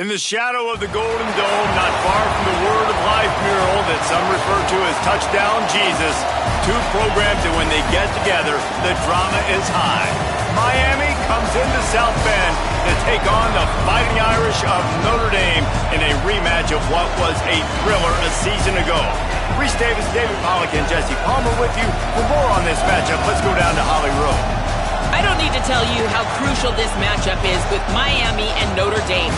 In the shadow of the Golden Dome, not far from the Word of Life mural that some refer to as Touchdown Jesus, two programs that when they get together, the drama is high. Miami comes into South Bend to take on the Fighting Irish of Notre Dame in a rematch of what was a thriller a season ago. Reese Davis, David Pollack, and Jesse Palmer with you. For more on this matchup, let's go down to Holly Rowe. I don't need to tell you how crucial this matchup is with Miami and Notre Dame.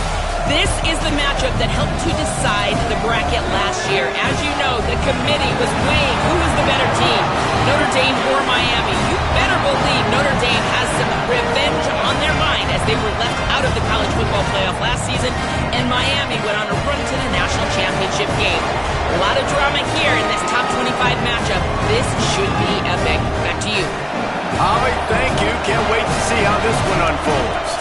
This is the matchup that helped to decide the bracket last year. As you know, the committee was weighing who was the better team, Notre Dame or Miami. You better believe Notre Dame has some revenge on their mind as they were left out of the college football playoff last season, and Miami went on a run to the national championship game. A lot of drama here in this top 25 matchup. This should be epic. Back to you. Holly, thank you. Can't wait to see how this one unfolds.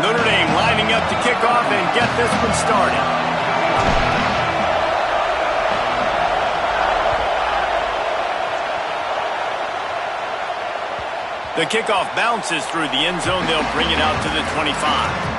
Notre Dame lining up to kick off and get this one started. The kickoff bounces through the end zone. They'll bring it out to the 25.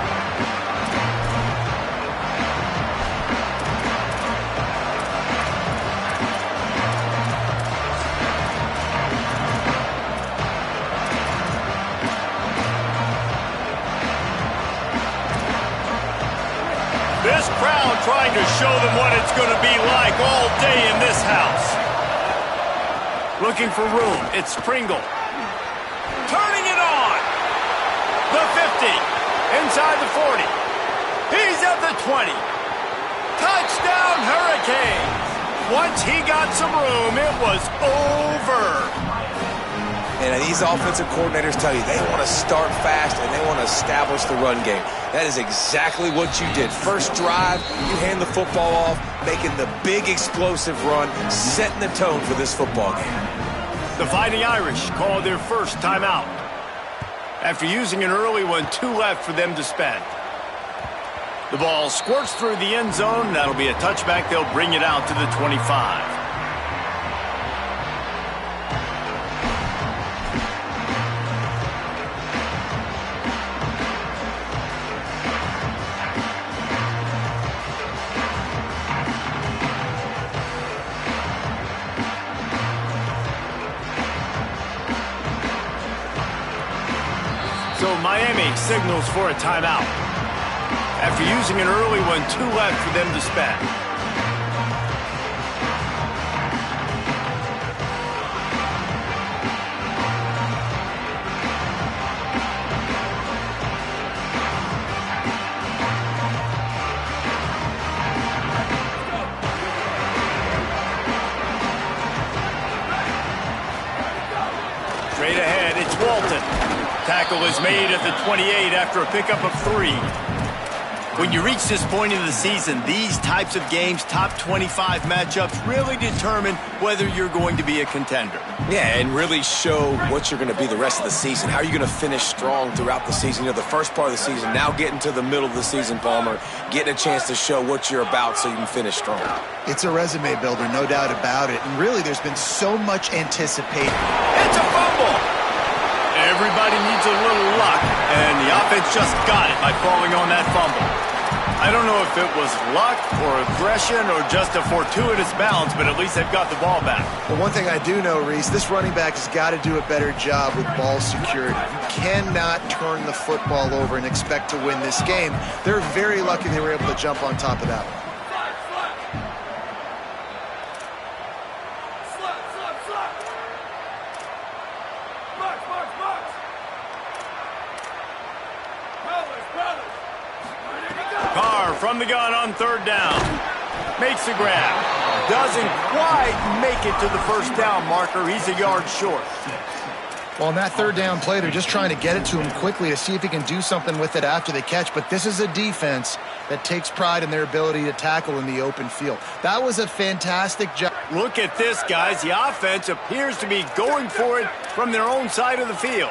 This crowd trying to show them what it's going to be like all day in this house. Looking for room. It's Pringle. Turning it on. The 50. Inside the 40. He's at the 20. Touchdown Hurricanes. Once he got some room, it was over. And these offensive coordinators tell you they want to start fast and they want to establish the run game. That is exactly what you did. First drive, you hand the football off, making the big explosive run, setting the tone for this football game. The Fighting Irish call their first timeout. After using an early one, 2 left for them to spend. The ball squirts through the end zone. That'll be a touchback. They'll bring it out to the 25. So Miami signals for a timeout. After using an early one, 2 left for them to spend. Straight ahead, it's Walton. Tackle is made at the 28 after a pickup of 3. When you reach this point in the season, these types of games, top 25 matchups, really determine whether you're going to be a contender. Yeah, and really show what you're going to be the rest of the season. How are you going to finish strong throughout the season? You know, the first part of the season, now getting to the middle of the season, Palmer, getting a chance to show what you're about so you can finish strong. It's a resume builder, no doubt about it. And really, there's been so much anticipation. It's a fumble! Everybody needs a little luck, and the offense just got it by falling on that fumble. I don't know if it was luck or aggression or just a fortuitous bounce, but at least they've got the ball back. Well, one thing I do know, Reese, this running back has got to do a better job with ball security. You cannot turn the football over and expect to win this game. They're very lucky they were able to jump on top of that one. From the gun on 3rd down. Makes the grab. Doesn't quite make it to the first down marker. He's a yard short. Well, on that 3rd down play, they're just trying to get it to him quickly to see if he can do something with it after the catch. But this is a defense that takes pride in their ability to tackle in the open field. That was a fantastic job. Look at this, guys. The offense appears to be going for it from their own side of the field.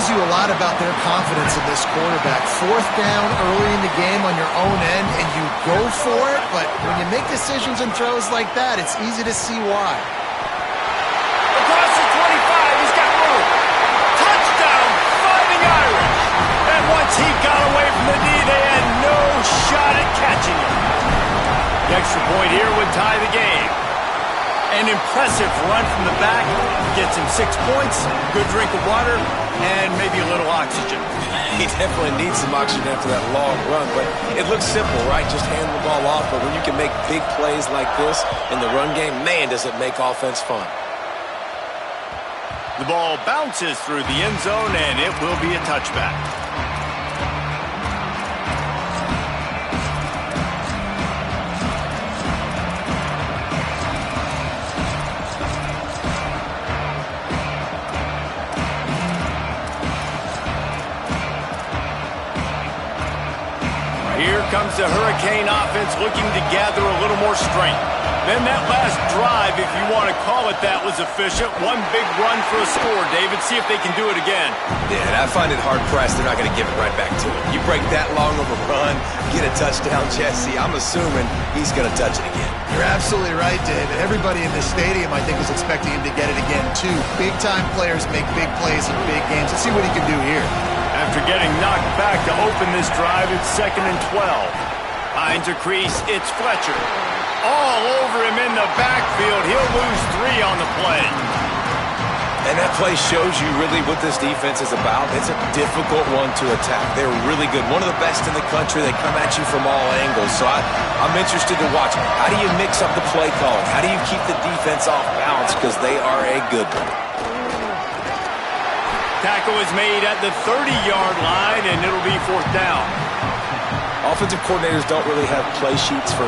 you a lot about their confidence in this quarterback. Fourth down early in the game on your own end, and you go for it, but when you make decisions and throws like that, it's easy to see why. Across the 25, he's got room. Touchdown, Fighting Irish. And once he got away from the knee, they had no shot at catching him. The extra point here would tie the game. An impressive run from the back. Gets him 6 points, good drink of water, and maybe a little oxygen. He definitely needs some oxygen after that long run, but it looks simple, right? Just hand the ball off, but when you can make big plays like this in the run game, man, does it make offense fun. The ball bounces through the end zone, and it will be a touchback. Here comes the Hurricane offense looking to gather a little more strength. Then that last drive, if you want to call it that, was efficient. One big run for a score, David. See if they can do it again. Yeah, and I find it hard-pressed they're not going to give it right back to him. You break that long of a run, get a touchdown, Jesse, I'm assuming he's going to touch it again. You're absolutely right, David. Everybody in this stadium, I think, is expecting him to get it again, too. Big-time players make big plays in big games. Let's see what he can do here. After getting knocked back to open this drive, it's 2nd and 12. Behind a crease, it's Fletcher. All over him in the backfield. He'll lose 3 on the play. And that play shows you really what this defense is about. It's a difficult one to attack. They're really good. One of the best in the country. They come at you from all angles. So I'm interested to watch. How do you mix up the play calling? How do you keep the defense off balance? Because they are a good one. Tackle is made at the 30-yard line, and it'll be 4th down. Offensive coordinators don't really have play sheets for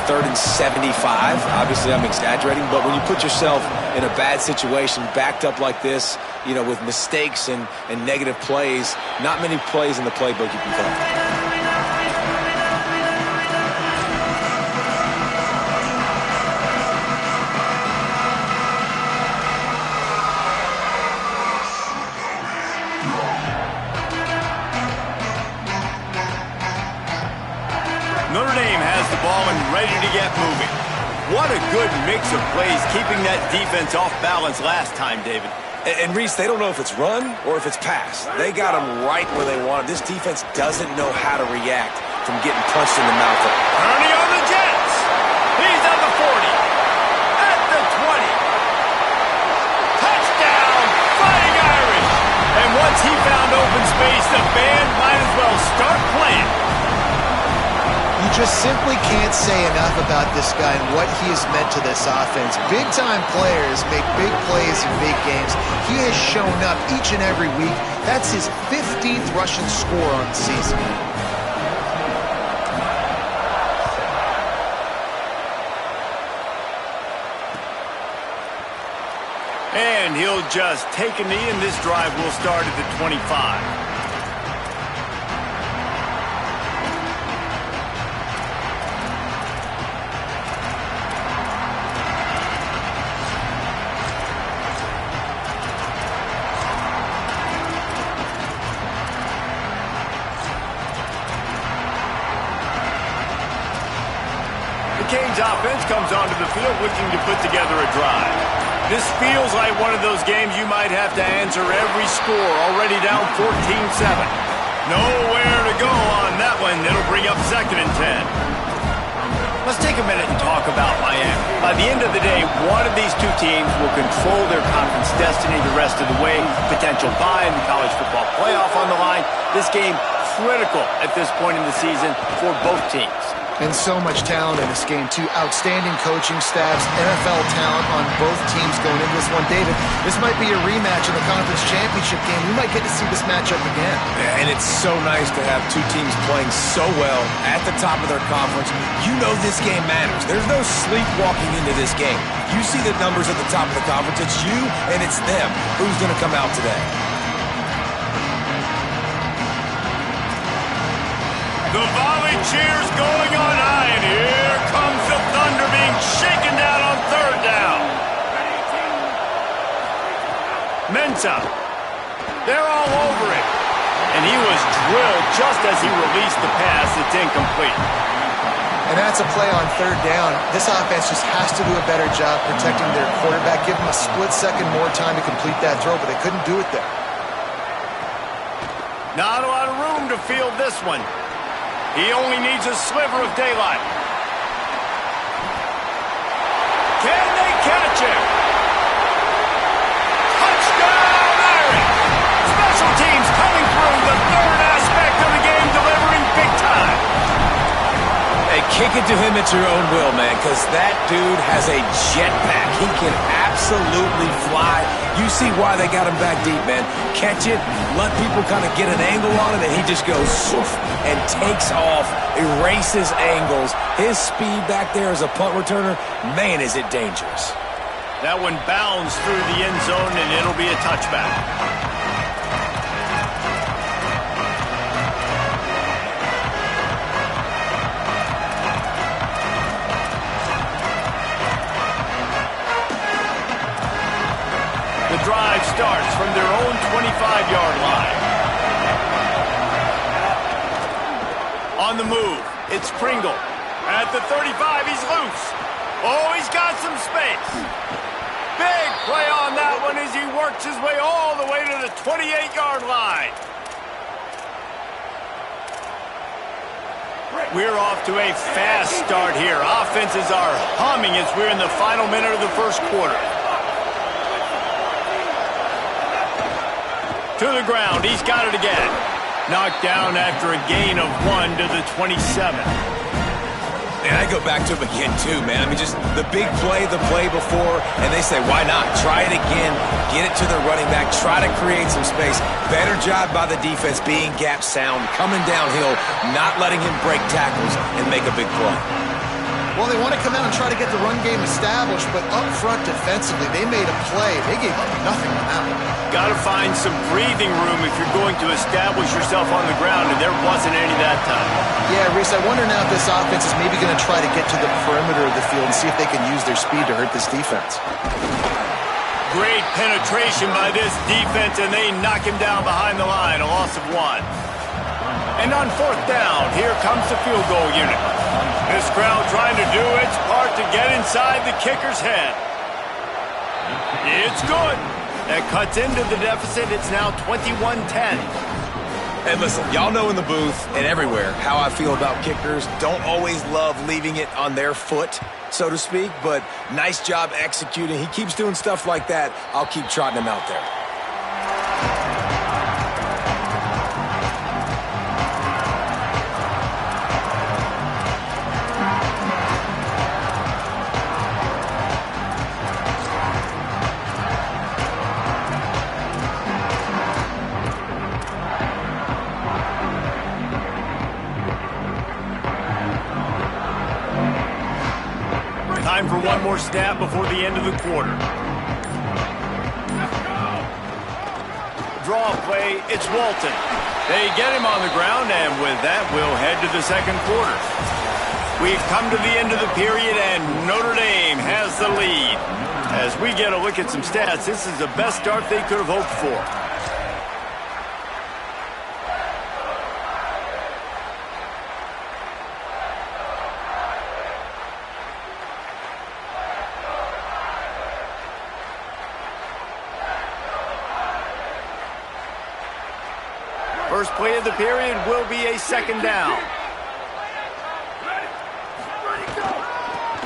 3rd and 75. Obviously, I'm exaggerating, but when you put yourself in a bad situation, backed up like this, you know, with mistakes and negative plays, not many plays in the playbook you can call. Notre Dame has the ball and ready to get moving. What a good mix of plays, keeping that defense off balance last time, David. And Reese, they don't know if it's run or if it's pass. They got them right where they want them. This defense doesn't know how to react from getting punched in the mouth. Ernie on the Jets. He's at the 40. At the 20. Touchdown, Fighting Irish. And once he found open space, the band might as well start playing. You just simply can't say enough about this guy and what he has meant to this offense. Big-time players make big plays in big games. He has shown up each and every week. That's his 15th rushing score on the season. And he'll just take a knee, and this drive will start at the 25. The Canes offense comes onto the field looking to put together a drive. This feels like one of those games you might have to answer every score, already down 14-7. Nowhere to go on that one. It'll bring up 2nd and 10. Let's take a minute and talk about Miami. By the end of the day, one of these two teams will control their conference destiny the rest of the way. Potential bye in the college football playoff on the line. This game critical at this point in the season for both teams. And so much talent in this game, too. Outstanding coaching staffs, NFL talent on both teams going into this one. David, this might be a rematch in the conference championship game. We might get to see this matchup again. Yeah, and it's so nice to have two teams playing so well at the top of their conference. You know this game matters. There's no sleepwalking into this game. You see the numbers at the top of the conference. It's you and it's them. Who's going to come out today? The volley cheers going on high, and here comes the Thunder being shaken down on 3rd down. Mensah. They're all over it. And he was drilled just as he released the pass. It's incomplete. And that's a play on third down. This offense just has to do a better job protecting their quarterback. Give him a split second more time to complete that throw, but they couldn't do it there. Not a lot of room to field this one. He only needs a sliver of daylight. Can they catch him? Touchdown, Irish! Special teams coming through, the third aspect of the game, delivering big time. Hey, kick it to him at your own will, man, because that dude has a jetpack. He can absolutely fly. You see why they got him back deep, man. Catch it, let people kind of get an angle on it, and he just goes swoof and takes off, erases angles. His speed back there as a punt returner, man, is it dangerous. That one bounds through the end zone, and it'll be a touchback. The drive starts from their own 25-yard line. On the move, it's Pringle. At the 35, he's loose. Oh, he's got some space. Big play on that one as he works his way all the way to the 28-yard line. We're off to a fast start here. Offenses are humming as we're in the final minute of the first quarter. To the ground, he's got it again. Knocked down after a gain of 1 to the 27. And I go back to him again, too, man. I mean, just the big play, the play before, and they say, why not? Try it again, get it to the running back, try to create some space. Better job by the defense being gap sound, coming downhill, not letting him break tackles and make a big play. Well, they want to come out and try to get the run game established, but up front defensively, they made a play. They gave up nothing on that one. Got to find some breathing room if you're going to establish yourself on the ground, and there wasn't any that time. Yeah, Reese, I wonder now if this offense is maybe going to try to get to the perimeter of the field and see if they can use their speed to hurt this defense. Great penetration by this defense, and they knock him down behind the line, a loss of 1. And on fourth down, here comes the field goal unit. This crowd trying to do its part to get inside the kicker's head. It's good. That cuts into the deficit. It's now 21-10. And listen, y'all know in the booth and everywhere how I feel about kickers. Don't always love leaving it on their foot, so to speak, but nice job executing. He keeps doing stuff like that. I'll keep trotting him out there. Time for one more snap before the end of the quarter. Draw play, it's Walton. They get him on the ground, and with that, we'll head to the second quarter. We've come to the end of the period, and Notre Dame has the lead. As we get a look at some stats, this is the best start they could have hoped for. First play of the period will be a second down.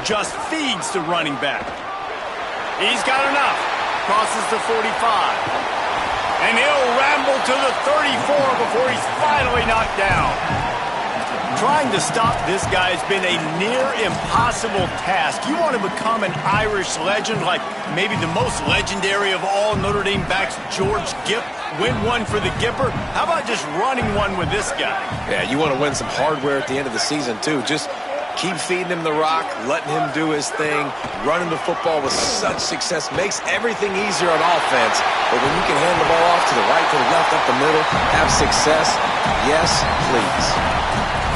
Just feeds the running back. He's got enough. Crosses the 45. And he'll ramble to the 34 before he's finally knocked down. Trying to stop this guy has been a near impossible task. You want to become an Irish legend, like maybe the most legendary of all Notre Dame backs, George Gipp, win one for the Gipper. How about just running one with this guy? Yeah, you want to win some hardware at the end of the season, too. Just keep feeding him the rock, letting him do his thing, running the football with such success, makes everything easier on offense. But when you can hand the ball off to the right, to the left, up the middle, have success, yes, please.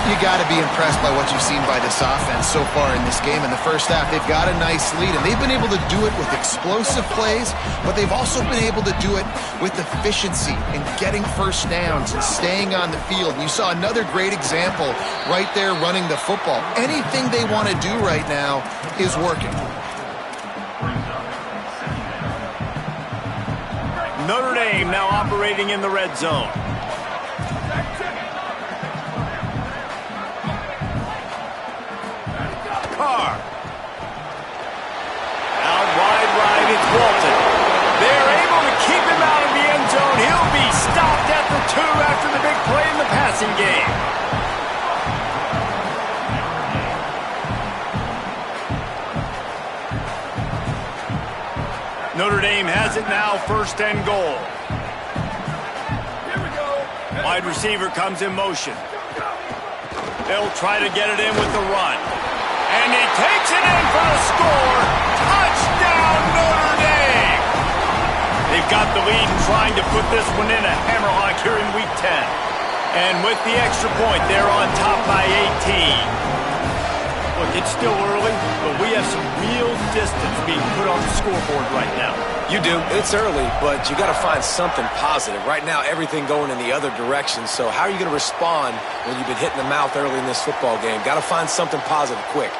You got to be impressed by what you've seen by this offense so far in this game. In the first half, they've got a nice lead, and they've been able to do it with explosive plays, but they've also been able to do it with efficiency and getting first downs and staying on the field. And you saw another great example right there running the football. Anything they want to do right now is working. Notre Dame now operating in the red zone. Carr. Out wide right, it's Walton. They're able to keep him out of the end zone. He'll be stopped at the 2 after the big play in the passing game. Notre Dame has it now, 1st and goal. Wide receiver comes in motion. They'll try to get it in with the run. And he takes it in for the score. Touchdown, Notre Dame! They've got the lead and trying to put this one in a hammerlock here in Week 10. And with the extra point, they're on top by 18. Look, it's still early, but we have some real distance being put on the scoreboard right now. You do. It's early, but you got to find something positive. Right now, everything going in the other direction. So how are you going to respond when you've been hit in the mouth early in this football game? Got to find something positive quick.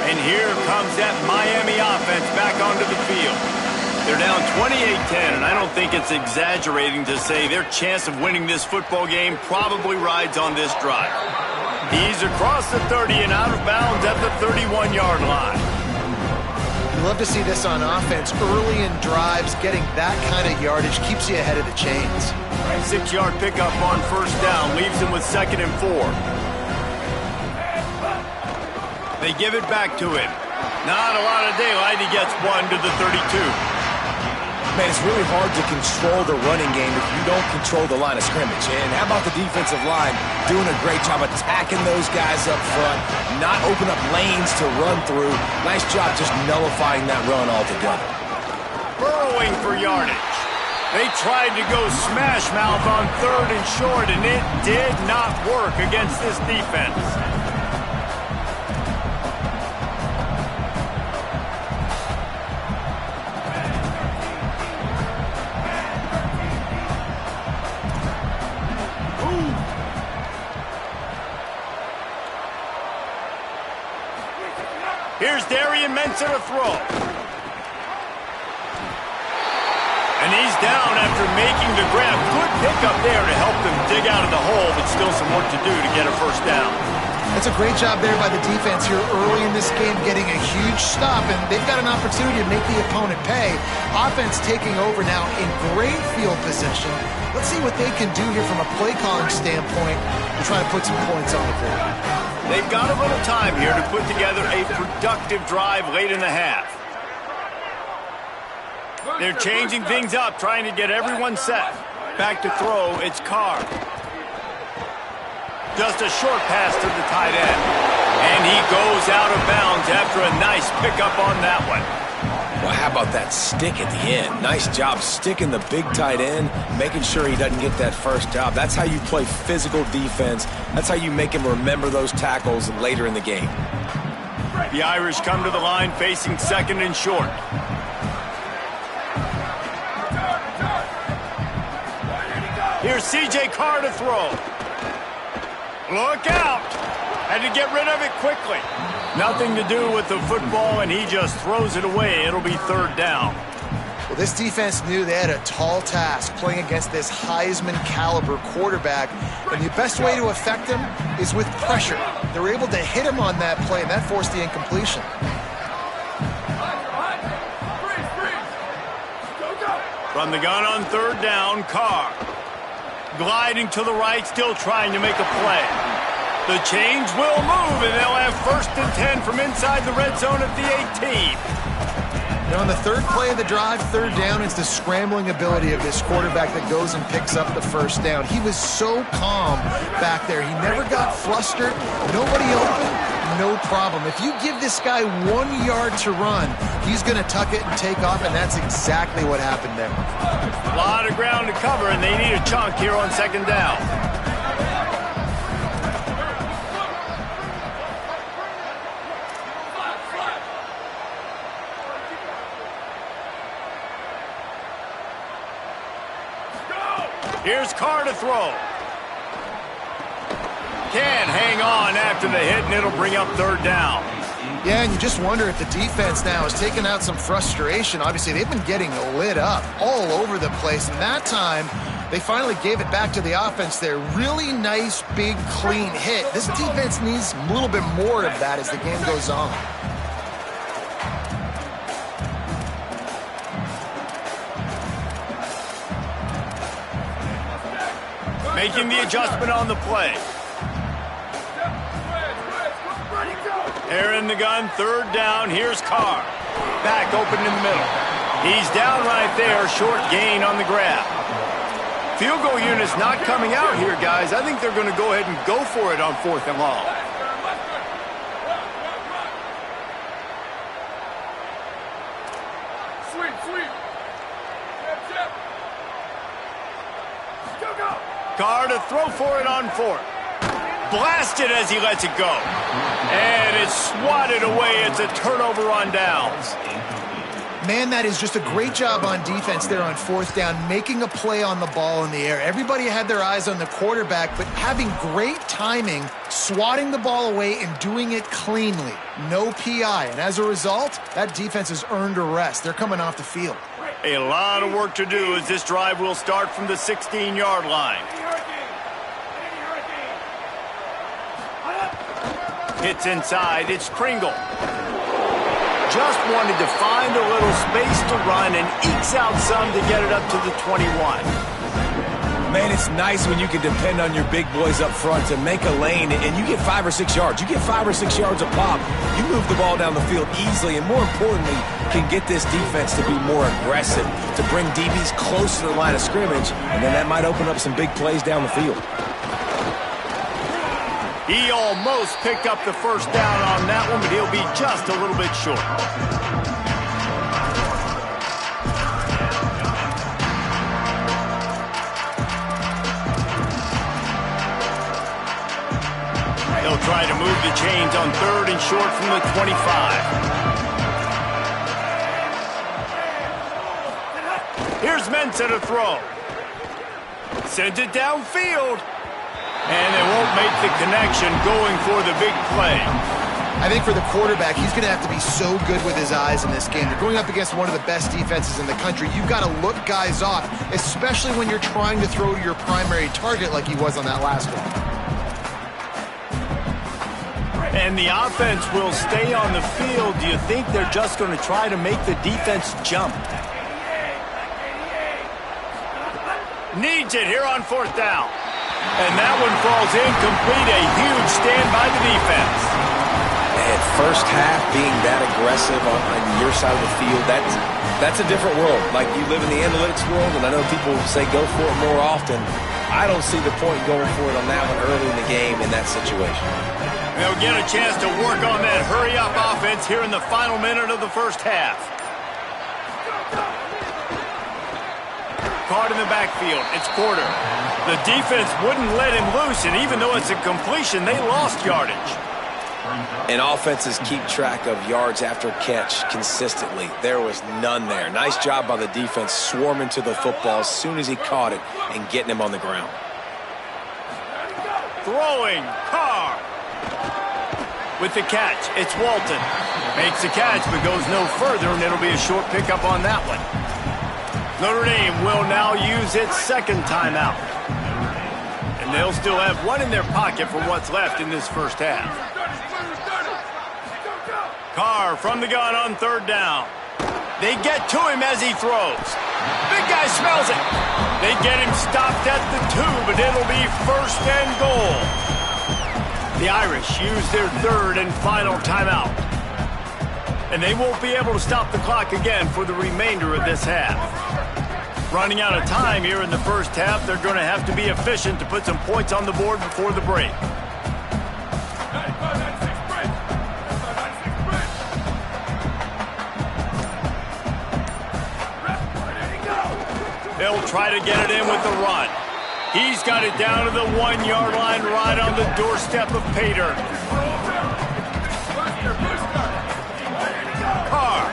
And here comes that Miami offense back onto the field. They're down 28-10, and I don't think it's exaggerating to say their chance of winning this football game probably rides on this drive. He's across the 30 and out of bounds at the 31-yard line. You love to see this on offense. Early in drives, getting that kind of yardage keeps you ahead of the chains. 6-yard pickup on 1st down leaves him with 2nd and 4. They give it back to him. Not a lot of daylight. He gets 1 to the 32. Man, it's really hard to control the running game if you don't control the line of scrimmage. And how about the defensive line doing a great job attacking those guys up front, not open up lanes to run through. Nice job just nullifying that run altogether. Burrowing for yardage. They tried to go smash mouth on 3rd and short, and it did not work against this defense. Here's Darian Mensah to throw. And he's down after making the grab. Good pickup there to help them dig out of the hole, but still some work to do to get a 1st down. That's a great job there by the defense here early in this game, getting a huge stop, and they've got an opportunity to make the opponent pay. Offense taking over now in great field position. Let's see what they can do here from a play calling standpoint to try to put some points on the board. They've got a little time here to put together a productive drive late in the half. They're changing things up, trying to get everyone set. Back to throw, it's Carr. Just a short pass to the tight end. And he goes out of bounds after a nice pickup on that one. Well, how about that stick at the end? Nice job sticking the big tight end, making sure he doesn't get that first job. That's how you play physical defense. That's how you make him remember those tackles later in the game. The Irish come to the line facing 2nd and short. Here's C.J. Carr to throw. Look out! Had to get rid of it quickly. Nothing to do with the football, and he just throws it away. It'll be 3rd down. Well, this defense knew they had a tall task playing against this Heisman-caliber quarterback, and the best way to affect him is with pressure. They were able to hit him on that play, and that forced the incompletion. From the gun on 3rd down, Carr. Gliding to the right, still trying to make a play. The change will move, and they'll have 1st and 10 from inside the red zone at the 18. Now on the 3rd play of the drive, 3rd down, it's the scrambling ability of this quarterback that goes and picks up the 1st down. He was so calm back there. He never got flustered. Nobody open. no problem. If you give this guy 1 yard to run, he's going to tuck it and take off, and that's exactly what happened there. A lot of ground to cover, and they need a chunk here on second down. Here's Carr to throw. Can't hang on after the hit, and it'll bring up third down. Yeah, and you just wonder if the defense now is taking out some frustration. Obviously, they've been getting lit up all over the place, and that time they finally gave it back to the offense there. Really nice, big, clean hit. This defense needs a little bit more of that as the game goes on. Making the adjustment on the play. They're in the gun, third down. Here's Carr. Back open in the middle. He's down right there, short gain on the grab. Field goal unit's not coming out here, guys. I think they're going to go ahead and go for it on 4th and long. Carr to throw for it on 4th. Blasted as he lets it go. And it's swatted away. It's a turnover on downs. Man, that is just a great job on defense there on 4th down, making a play on the ball in the air. Everybody had their eyes on the quarterback, but having great timing, swatting the ball away and doing it cleanly. No PI. And as a result, that defense has earned a rest. They're coming off the field. A lot of work to do as this drive will start from the 16-yard line. Hits inside. It's Pringle. Just wanted to find a little space to run and ekes out some to get it up to the 21. Man, it's nice when you can depend on your big boys up front to make a lane and you get 5 or 6 yards. You get 5 or 6 yards a pop. You move the ball down the field easily and, more importantly, can get this defense to be more aggressive, to bring DBs close to the line of scrimmage, and then that might open up some big plays down the field. He almost picked up the first down on that one, but he'll be just a little bit short. He'll try to move the chains on 3rd and short from the 25. Here's Mensah to throw. Sends it downfield. And they won't make the connection going for the big play. I think for the quarterback, he's going to have to be so good with his eyes in this game. You're going up against one of the best defenses in the country. You've got to look guys off, especially when you're trying to throw to your primary target like he was on that last one. And the offense will stay on the field. Do you think they're just going to try to make the defense jump? Needs it here on 4th down. And that one falls incomplete. A huge stand by the defense. Man, first half being that aggressive on your side of the field, that's a different world. Like, you live in the analytics world, and I know people say go for it more often. I don't see the point going for it on that one early in the game in that situation. They'll get a chance to work on that hurry-up offense here in the final minute of the first half. Caught in the backfield. It's Porter. The defense wouldn't let him loose, and even though it's a completion, they lost yardage. And offenses keep track of yards after catch consistently. There was none there. Nice job by the defense swarming to the football as soon as he caught it and getting him on the ground. Throwing, Carr. With the catch, it's Walton. Makes the catch, but goes no further, and it'll be a short pickup on that one. Notre Dame will now use its second timeout. And they'll still have one in their pocket for what's left in this first half. Carr from the gun on 3rd down. They get to him as he throws. Big guy smells it. They get him stopped at the 2, but it'll be 1st and goal. The Irish use their 3rd and final timeout. And they won't be able to stop the clock again for the remainder of this half. Running out of time here in the first half, they're going to have to be efficient to put some points on the board before the break. They'll try to get it in with the run. He's got it down to the 1-yard line right on the doorstep of Pater. Carr.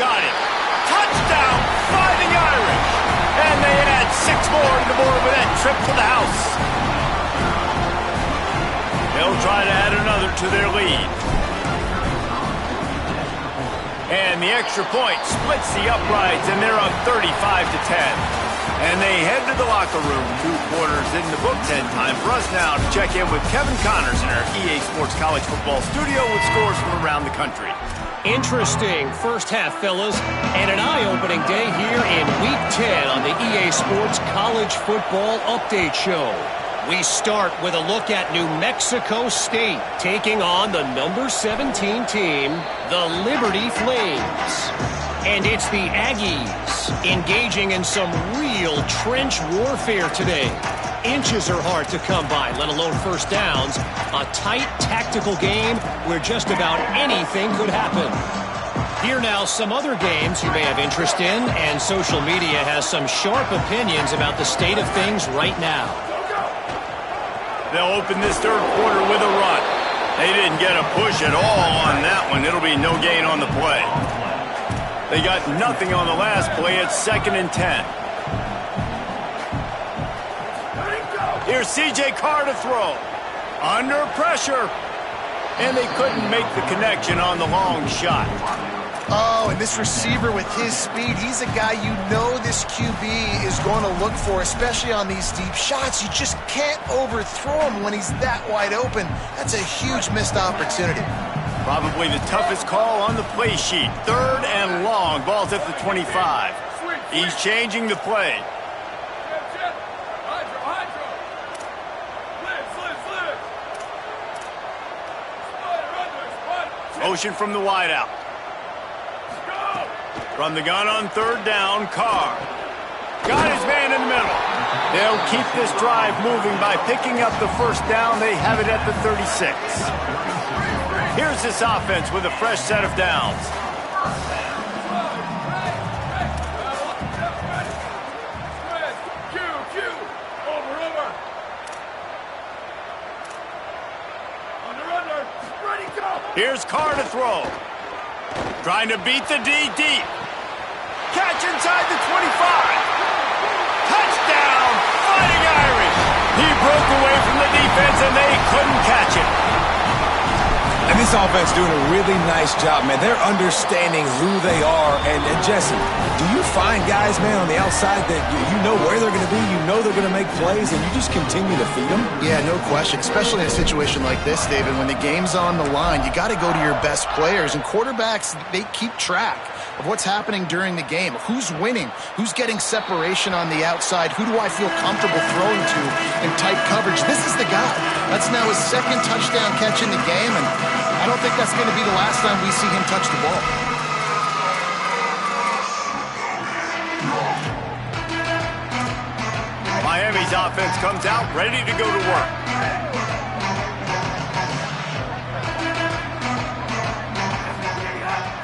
Got it. Touchdown, Fighting Irish. And they add 6 more to the board with that trip to the house. They'll try to add another to their lead. And the extra point splits the uprights, and they're up 35-10. And they head to the locker room. 2 quarters in the books, and time for us now to check in with Kevin Connors in our EA Sports College Football studio with scores from around the country. Interesting first half, fellas, and an eye-opening day here in Week 10 on the EA Sports College Football Update Show. We start with a look at New Mexico State taking on the number 17 team, the Liberty Flames. And it's the Aggies engaging in some real trench warfare today. Inches are hard to come by, let alone first downs. A tight tactical game where just about anything could happen. Here now some other games you may have interest in, and social media has some sharp opinions about the state of things right now. They'll open this third quarter with a run. They didn't get a push at all on that one. It'll be no gain on the play. They got nothing on the last play. It's 2nd and 10. Here's C.J. Carr to throw. Under pressure. And they couldn't make the connection on the long shot. Oh, and this receiver with his speed, he's a guy you know this QB is going to look for, especially on these deep shots. You just can't overthrow him when he's that wide open. That's a huge missed opportunity. Probably the toughest call on the play sheet. 3rd and long. Ball's at the 25. He's changing the play. Motion from the wideout. From the gun on 3rd down, Carr. Got his man in the middle. They'll keep this drive moving by picking up the first down. They have it at the 36. Here's this offense with a fresh set of downs. Here's Carr to throw. Trying to beat the D deep. Catch inside the 25. Touchdown, Fighting Irish. He broke away from the defense, and they couldn't catch it. And this offense doing a really nice job, man. They're understanding who they are. And Jesse, do you find guys, man, on the outside that you know where they're going to be, you know they're going to make plays, and you just continue to feed them? Yeah, no question, especially in a situation like this, David. When the game's on the line, you got to go to your best players. And quarterbacks, they keep track of what's happening during the game. Who's winning? Who's getting separation on the outside? Who do I feel comfortable throwing to in tight coverage? This is the guy. That's now his 2nd touchdown catch in the game, and I don't think that's going to be the last time we see him touch the ball. Miami's offense comes out ready to go to work.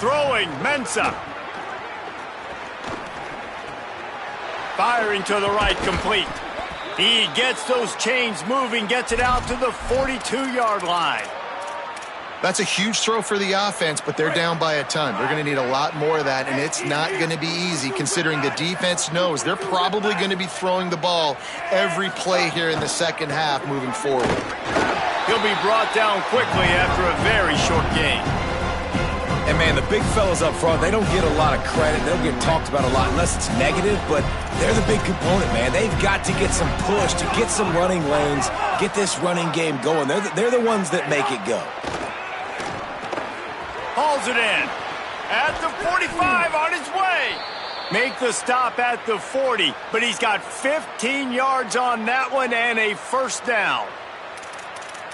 Throwing, Mensah. Firing to the right, complete. He gets those chains moving, gets it out to the 42-yard line. That's a huge throw for the offense, but they're down by a ton. They're going to need a lot more of that, and it's not going to be easy considering the defense knows they're probably going to be throwing the ball every play here in the second half moving forward. He'll be brought down quickly after a very short game. And, man, the big fellas up front, they don't get a lot of credit. They'll get talked about a lot unless it's negative, but they're the big component, man. They've got to get some push, to get some running lanes, get this running game going. They're the ones that make it go. Hauls it in. At the 45, on his way. Make the stop at the 40, but he's got 15 yards on that one and a first down.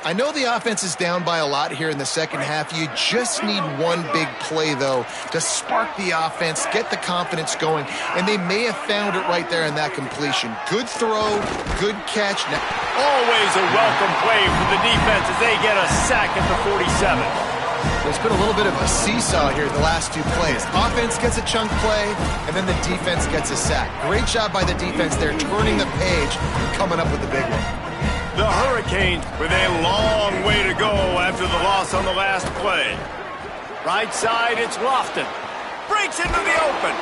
I know the offense is down by a lot here in the second half. You just need one big play, though, to spark the offense, get the confidence going, and they may have found it right there in that completion. Good throw, good catch. Always a welcome play for the defense as they get a sack at the 47. There's been a little bit of a seesaw here the last two plays. Offense gets a chunk play, and then the defense gets a sack. Great job by the defense there, turning the page and coming up with the big one. The Hurricanes with a long way to go after the loss on the last play. Right side, it's Lofton. Breaks into the open.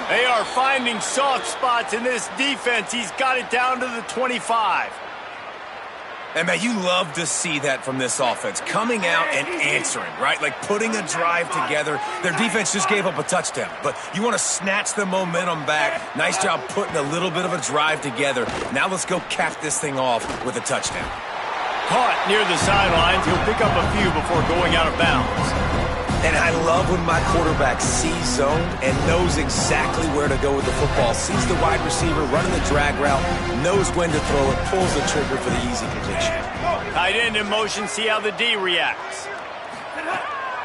They are finding soft spots in this defense. He's got it down to the 25. And, man, you love to see that from this offense, coming out and answering, right? Like putting a drive together. Their defense just gave up a touchdown, but you want to snatch the momentum back. Nice job putting a little bit of a drive together. Now let's go cap this thing off with a touchdown. Caught near the sidelines. He'll pick up a few before going out of bounds. And I love when my quarterback sees zone and knows exactly where to go with the football. Sees the wide receiver running the drag route, knows when to throw it, pulls the trigger for the easy completion. Tight end in motion, see how the D reacts.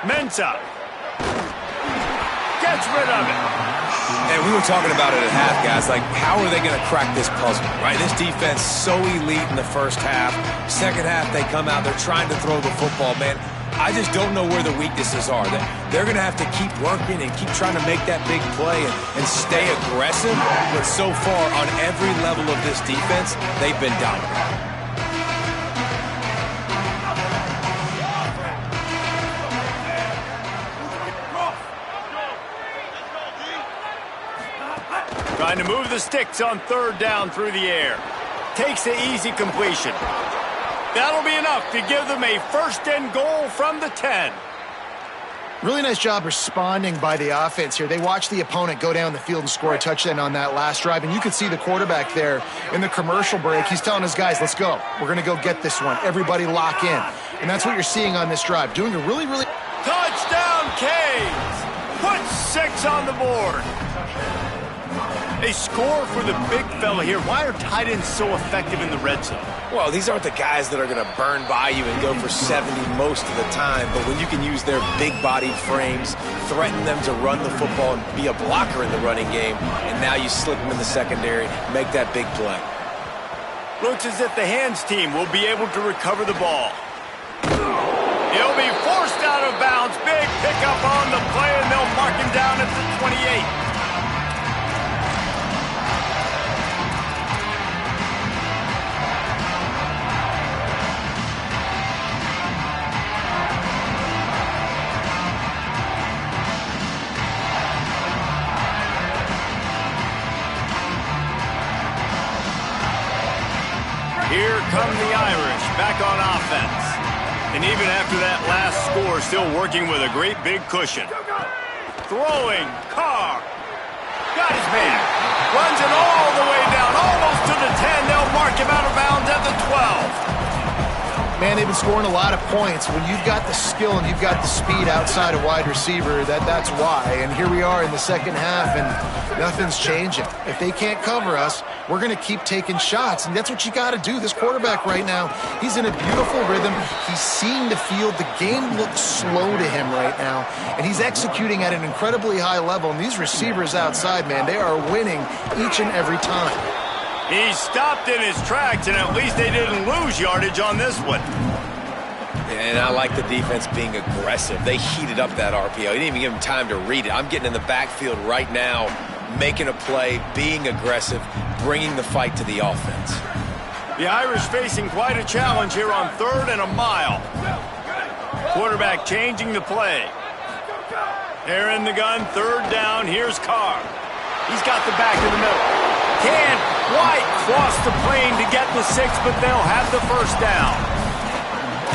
Mensah gets rid of it. And we were talking about it at half, guys. Like, how are they going to crack this puzzle, right? This defense so elite in the first half. Second half, they come out, they're trying to throw the football, man. I just don't know where the weaknesses are. They're going to have to keep working and keep trying to make that big play and stay aggressive. But so far, on every level of this defense, they've been dominant. Trying to move the sticks on third down through the air. Takes the easy completion. That'll be enough to give them a first and goal from the 10. Really nice job responding by the offense here. They watched the opponent go down the field and score a touchdown on that last drive. And you could see the quarterback there in the commercial break. He's telling his guys, let's go. We're going to go get this one. Everybody lock in. And that's what you're seeing on this drive. Doing a really... Touchdown, Canes! Put 6 on the board. A score for the big fella here. Why are tight ends so effective in the red zone? Well, these aren't the guys that are going to burn by you and go for 70 most of the time, but when you can use their big-bodied frames, threaten them to run the football and be a blocker in the running game, and now you slip them in the secondary, make that big play. Looks as if the hands team will be able to recover the ball. He'll be forced out of bounds. Big pickup on the play, and they'll mark him down at the 28. Here come the Irish back on offense. And even after that last score, still working with a great big cushion. Throwing, Carr. Got his man. Runs it all the way down, almost to the 10. They'll mark him out of bounds at the 12. Man, they've been scoring a lot of points. When you've got the skill and you've got the speed outside a wide receiver, that's why. And here we are in the second half, and nothing's changing. If they can't cover us, we're going to keep taking shots, and that's what you got to do. This quarterback right now, he's in a beautiful rhythm. He's seeing the field. The game looks slow to him right now, and he's executing at an incredibly high level. And these receivers outside, man, they are winning each and every time. He stopped in his tracks, and at least they didn't lose yardage on this one. And I like the defense being aggressive. They heated up that RPO. He didn't even give him time to read it. I'm getting in the backfield right now, making a play, being aggressive, bringing the fight to the offense. The Irish facing quite a challenge here on 3rd and a mile. Quarterback changing the play. They're in the gun, 3rd down. Here's Carr. He's got the back in the middle. Can't quite cross the plane to get the 6, but they'll have the first down.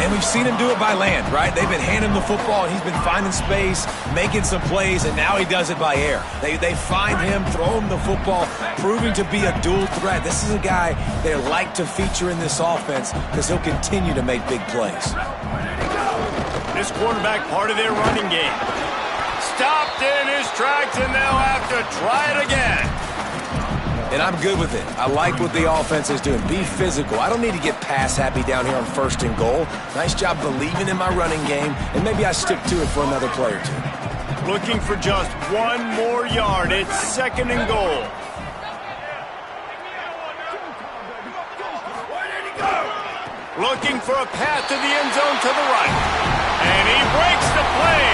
And we've seen him do it by land, right? They've been handing him the football, and he's been finding space, making some plays, and now he does it by air. They find him, throw him the football, proving to be a dual threat. This is a guy they like to feature in this offense because he'll continue to make big plays. This quarterback part of their running game. Stopped in his tracks, and they'll have to try it again. And I'm good with it. I like what the offense is doing. Be physical. I don't need to get pass happy down here on 1st and goal. Nice job believing in my running game, and maybe I stick to it for another play or two. Looking for just 1 more yard. It's 2nd and goal. Looking for a path to the end zone to the right. And he breaks the play.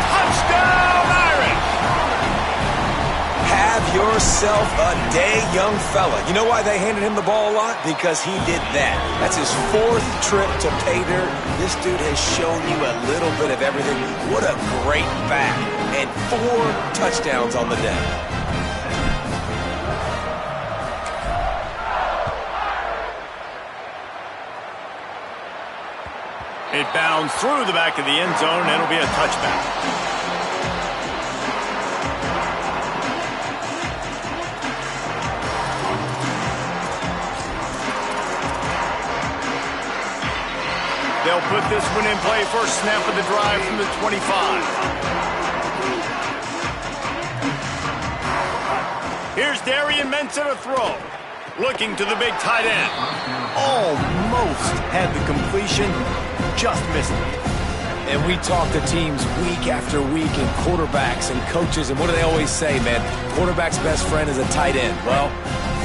Touchdown, Irish. Have yourself a day, young fella. You know why they handed him the ball a lot? Because he did that. That's his 4th trip to pay dirt. This dude has shown you a little bit of everything. What a great back. And 4 touchdowns on the day. It bounds through the back of the end zone, and it'll be a touchback. They'll put this one in play. First snap of the drive from the 25. Here's Darian Mensah to throw. Looking to the big tight end. Almost had the completion. Just missed it. And we talk to teams week after week and quarterbacks and coaches, and what do they always say, man? Quarterback's best friend is a tight end. Well,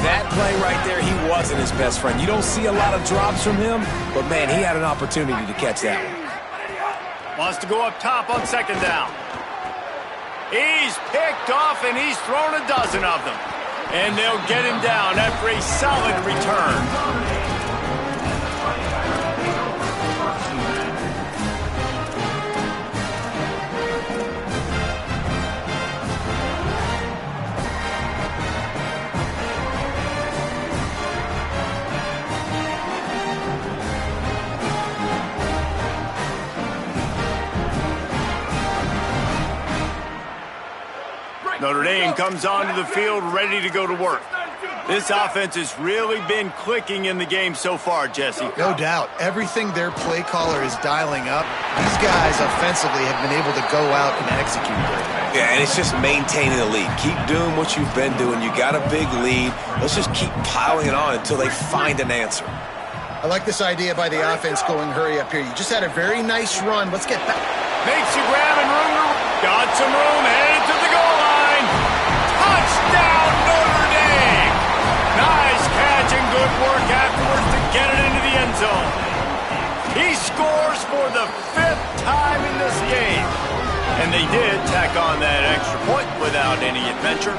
that play right there, he wasn't his best friend. You don't see a lot of drops from him, but, man, he had an opportunity to catch that one. Wants to go up top on second down. He's picked off, and he's thrown a dozen of them. And they'll get him down after a solid return. Notre Dame comes onto the field ready to go to work. This offense has really been clicking in the game so far, Jesse. No doubt. Everything their play caller is dialing up, these guys offensively have been able to go out and execute great. Yeah, and it's just maintaining the lead. Keep doing what you've been doing. You got a big lead. Let's just keep piling it on until they find an answer. I like this idea by the offense going hurry up here. You just had a very nice run. Let's get back. Makes you grab and room. Got some room, headed to the goal line. Touchdown, Notre Dame. Nice catch and good work afterwards to get it into the end zone. He scores for the 5th time in this game. And they did tack on that extra point without any adventure.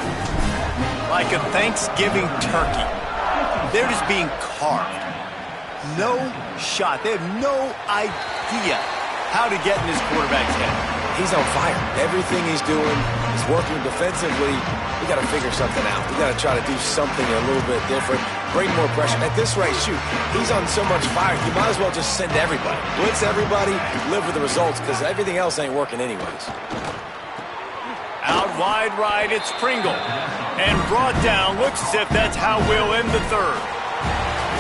Like a Thanksgiving turkey. They're just being carved. No shot. They have no idea how to get in his quarterback's head. He's on fire. Everything he's doing is working defensively. We got to figure something out. We got to try to do something a little bit different. Bring more pressure. At this rate, shoot, he's on so much fire, you might as well just send everybody. Blitz everybody, live with the results, because everything else ain't working anyways. Out wide right, it's Pringle. And brought down, looks as if that's how we'll end the third.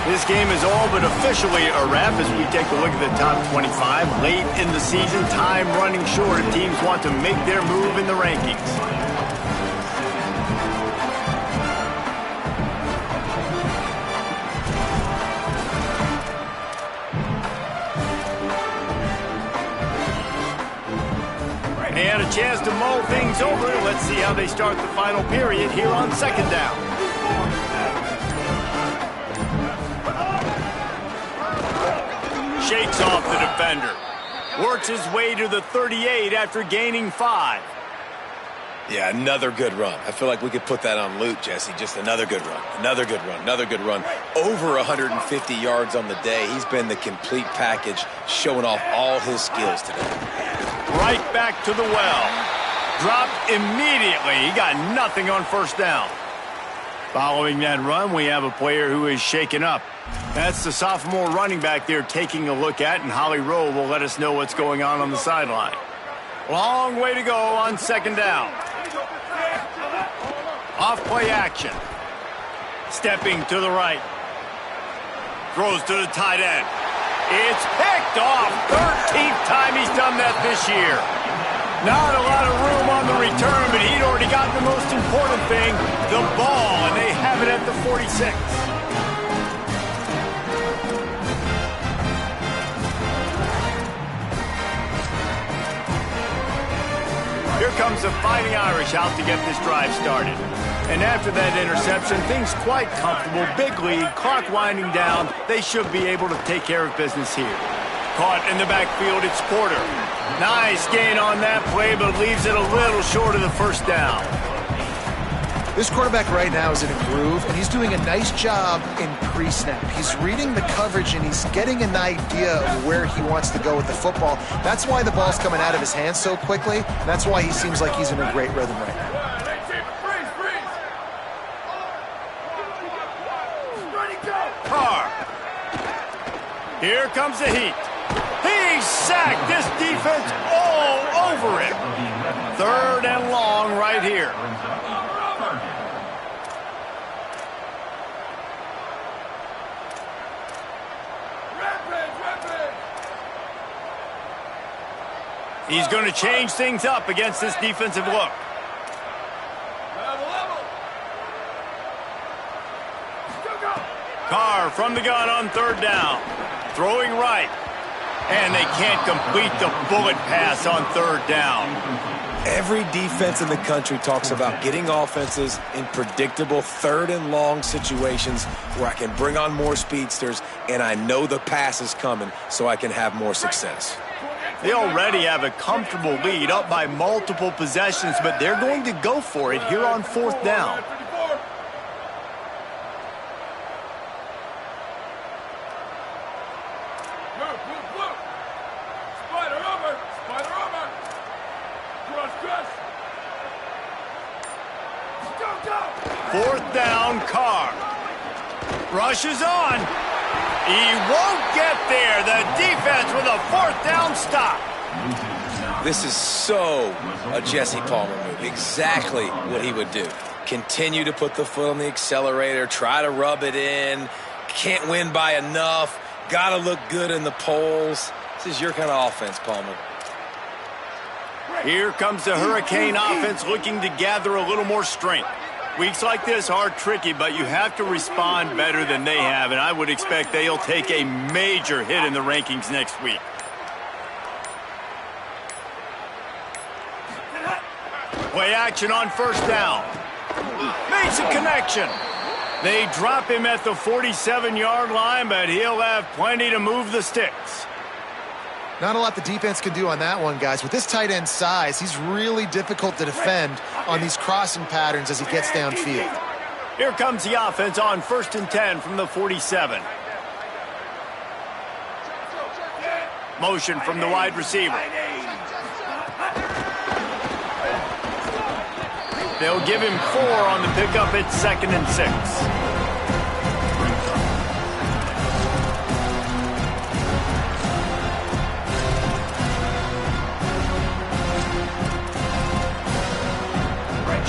This game is all but officially a wrap as we take a look at the top 25. Late in the season, time running short if teams want to make their move in the rankings. And a chance to mull things over. Let's see how they start the final period here on second down. Shakes off the defender. Works his way to the 38 after gaining 5. Yeah, another good run. I feel like we could put that on loop, Jesse. Just another good run. Another good run. Another good run. Over 150 yards on the day. He's been the complete package, showing off all his skills today. Right back to the well. Dropped immediately. He got nothing on first down. Following that run, we have a player who is shaken up. That's the sophomore running back there taking a look at, and Holly Rowe will let us know what's going on the sideline. Long way to go on second down. Off play action. Stepping to the right. Throws to the tight end. It's picked off. 13th time he's done that this year. Not a lot of room on the return, but he'd already got the most important thing, the ball, and they have it at the 46. Here comes the Fighting Irish out to get this drive started. And after that interception, things quite comfortable. Big lead, clock winding down. They should be able to take care of business here. caught in the backfield. It's Porter. Nice gain on that play, but leaves it a little short of the first down. This quarterback right now is in a groove, and he's doing a nice job in pre-snap. He's reading the coverage, and he's getting an idea of where he wants to go with the football. That's why the ball's coming out of his hands so quickly. That's why he seems like he's in a great rhythm right now. Carr. Here comes the heat. He's sacked. This defense all over him. 3rd and long right here. He's going to change things up against this defensive look. Carr from the gun on 3rd down. Throwing right. And they can't complete the bullet pass on 3rd down. Every defense in the country talks about getting offenses in predictable 3rd and long situations where I can bring on more speedsters and I know the pass is coming so I can have more success. They already have a comfortable lead up by multiple possessions, but they're going to go for it here on 4th down. Fourth down, Carr. Rushes on. He won't get there. The defense with a 4th down stop. This is so a Jesse Palmer move. Exactly what he would do. Continue to put the foot on the accelerator, try to rub it in. Can't win by enough. Got to look good in the polls. This is your kind of offense, Palmer. Here comes the Hurricane offense looking to gather a little more strength. Weeks like this are tricky, but you have to respond better than they have, and I would expect they'll take a major hit in the rankings next week. Play action on 1st down. Makes a connection. They drop him at the 47-yard line, but he'll have plenty to move the sticks. Not a lot the defense can do on that one, guys. With this tight end size, he's really difficult to defend on these crossing patterns as he gets downfield. Here comes the offense on 1st and 10 from the 47. Motion from the wide receiver. They'll give him 4 on the pickup at 2nd and 6.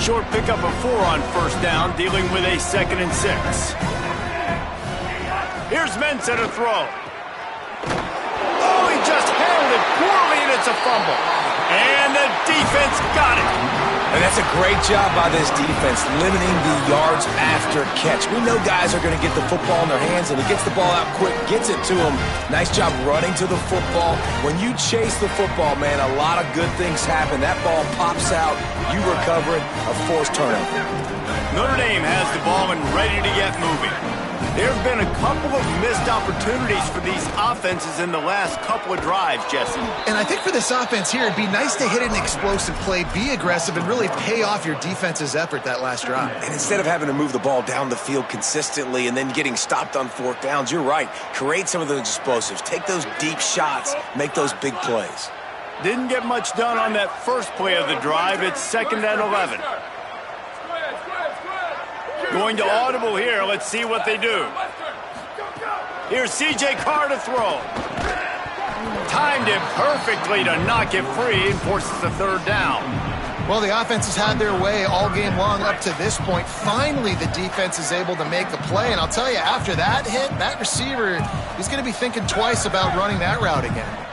Short pickup of 4 on 1st down, dealing with a 2nd and 6. Here's Mensah to throw. Oh, he just handled it poorly, and it's a fumble. And the defense got it. And that's a great job by this defense, limiting the yards after catch. We know guys are going to get the football in their hands, and he gets the ball out quick, gets it to him. Nice job running to the football. When you chase the football, man, a lot of good things happen. That ball pops out, you recover it, a forced turnover. Notre Dame has the ball and ready to get moving. There have been a couple of missed opportunities for these offenses in the last couple of drives, Jesse. And I think for this offense here, it'd be nice to hit an explosive play, be aggressive, and really pay off your defense's effort that last drive. And instead of having to move the ball down the field consistently and then getting stopped on 4th downs, you're right. Create some of those explosives. Take those deep shots. Make those big plays. Didn't get much done on that first play of the drive. It's 2nd and 11. Going to audible here. Let's see what they do. Here's C.J. Carr to throw. Timed it perfectly to knock it free and forces the 3rd down. Well, the offense has had their way all game long up to this point. Finally, the defense is able to make a play. And I'll tell you, after that hit, that receiver, he's going to be thinking twice about running that route again.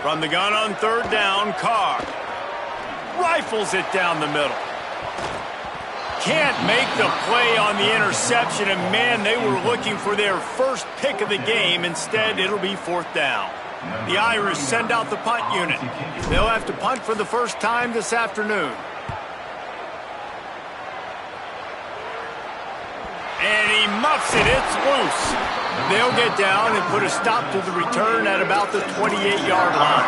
From the gun on 3rd down, Carr rifles it down the middle. Can't make the play on the interception, and man, they were looking for their first pick of the game. Instead, it'll be 4th down. The Irish send out the punt unit. They'll have to punt for the first time this afternoon. And he muffs it. It's loose. They'll get down and put a stop to the return at about the 28-yard line.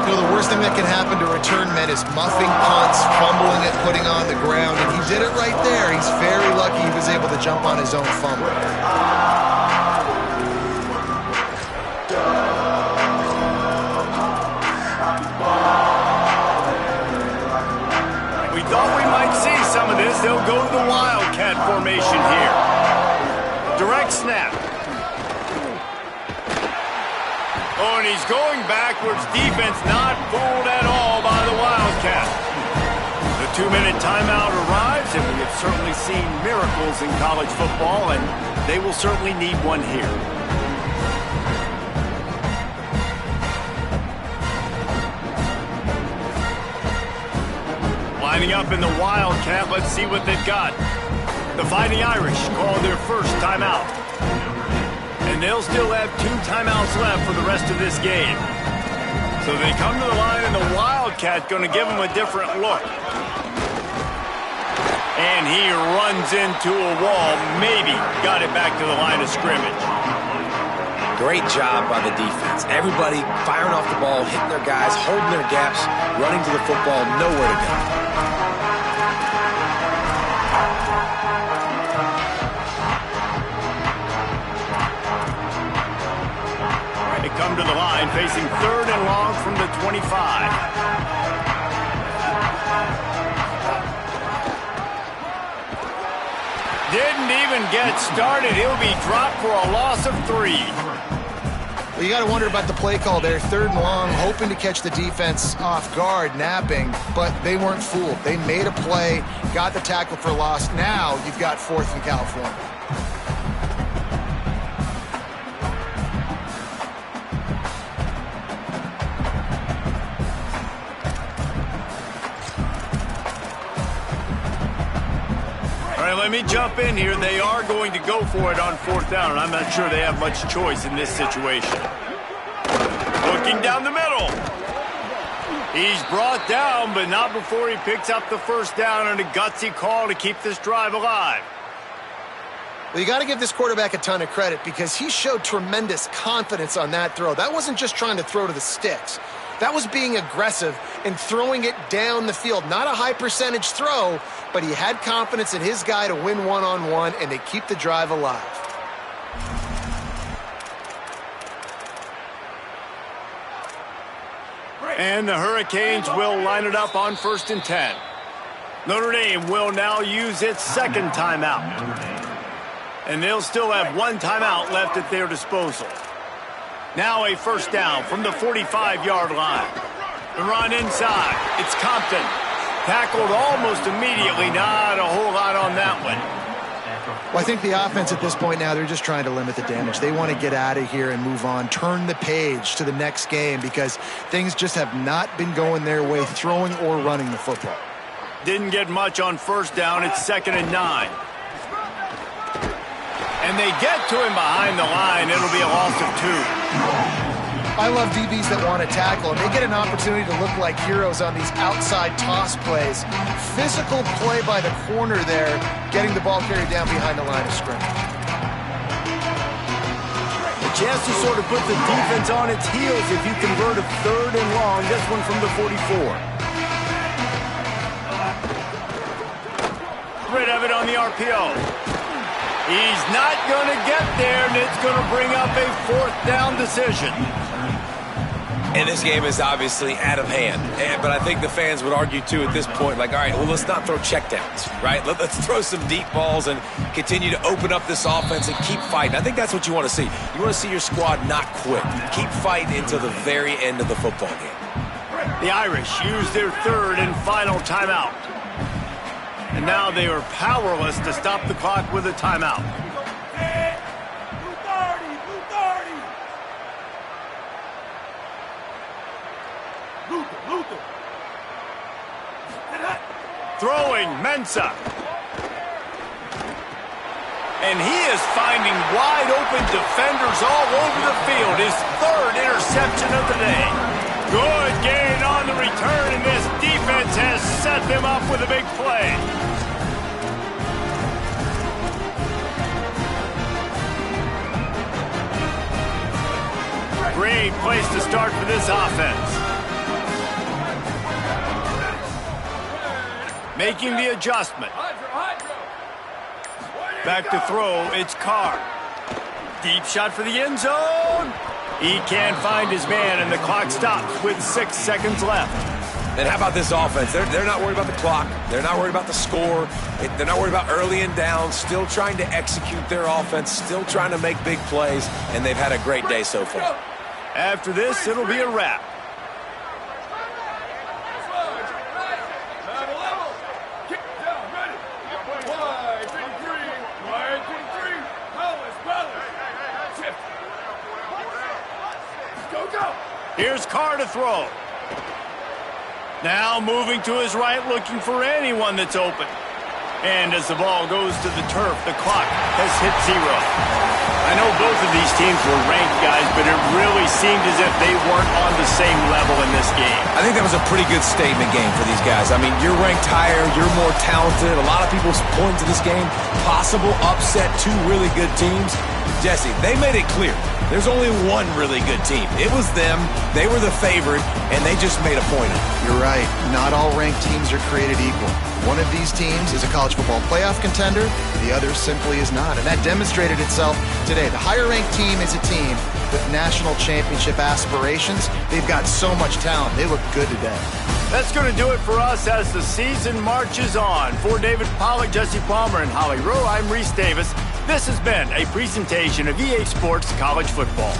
You know, the worst thing that can happen to return men is muffing punts, fumbling it, putting on the ground, and he did it right there. He's very lucky he was able to jump on his own fumble. We thought we might see some of this. They'll go to the Wildcat formation here. Direct snap. Oh, and he's going backwards. Defense not fooled at all by the Wildcat. The 2-minute timeout arrives, and we have certainly seen miracles in college football, and they will certainly need one here. Lining up in the Wildcat, let's see what they've got. The Fighting Irish call their first timeout. And they'll still have 2 timeouts left for the rest of this game. So they come to the line, and the Wildcat going to give them a different look. And he runs into a wall, maybe got it back to the line of scrimmage. Great job by the defense. Everybody firing off the ball, hitting their guys, holding their gaps, running to the football, nowhere to go. They come to the line, facing 3rd and long from the 25. Didn't even get started. He'll be dropped for a loss of 3. Well, you got to wonder about the play call there. 3rd and long, hoping to catch the defense off guard, napping, but they weren't fooled. They made a play, got the tackle for a loss. Now you've got 4th and California. Let me jump in here. They are going to go for it on 4th down, and I'm not sure they have much choice in this situation. Looking down the middle. He's brought down, but not before he picks up the first down, and a gutsy call to keep this drive alive. Well, you got to give this quarterback a ton of credit because he showed tremendous confidence on that throw. That wasn't just trying to throw to the sticks. That was being aggressive and throwing it down the field. Not a high percentage throw, but he had confidence in his guy to win one-on-one, and they keep the drive alive. And the Hurricanes will line it up on 1st and 10. Notre Dame will now use its 2nd timeout. And they'll still have 1 timeout left at their disposal. Now a first down from the 45-yard line. The run inside. It's Compton. Tackled almost immediately. Not a whole lot on that one. Well, I think the offense at this point now, they're just trying to limit the damage. They want to get out of here and move on, turn the page to the next game because things just have not been going their way, throwing or running the football. Didn't get much on 1st down. It's 2nd and 9. And they get to him behind the line. It'll be a loss of 2. I love DBs that want to tackle, and they get an opportunity to look like heroes on these outside toss plays. Physical play by the corner there, getting the ball carried down behind the line of scrimmage. A chance to sort of put the defense on its heels if you convert a 3rd and long. This one from the 44. Rid of it on the RPO. He's not going to get there, and it's going to bring up a 4th down decision. And this game is obviously out of hand. But I think the fans would argue, too, at this point, like, all right, well, let's not throw checkdowns, right? Let's throw some deep balls and continue to open up this offense and keep fighting. I think that's what you want to see. You want to see your squad not quit. Keep fighting until the very end of the football game. The Irish use their 3rd and final timeout. And now they are powerless to stop the clock with a timeout. Throwing Mensah. And he is finding wide-open defenders all over the field. His third interception of the day. Good gain on the return, and this defense has set them up with a big play. Great place to start for this offense. Making the adjustment. Back to throw, it's Carr. Deep shot for the end zone. He can't find his man, and the clock stops with 6 seconds left. And how about this offense? They're not worried about the clock. They're not worried about the score. They're not worried about early and down. Still trying to execute their offense. Still trying to make big plays, and they've had a great day so far. After this, it'll be a wrap. Here's Carr to throw. Now moving to his right, looking for anyone that's open. And as the ball goes to the turf, the clock has hit 0. I know both of these teams were ranked, guys, but it really seemed as if they weren't on the same level in this game. I think that was a pretty good statement game for these guys. I mean, you're ranked higher, you're more talented. A lot of people point to this game, possible upset, 2 really good teams. Jesse, they made it clear. There's only one really good team. It was them. They were the favorite, and they just made a point of it. You're right. Not all ranked teams are created equal. One of these teams is a college football playoff contender. The other simply is not. And that demonstrated itself today. The higher-ranked team is a team with national championship aspirations. They've got so much talent. They look good today. That's going to do it for us as the season marches on. For David Pollack, Jesse Palmer, and Holly Rowe, I'm Reese Davis. This has been a presentation of EA Sports College Football.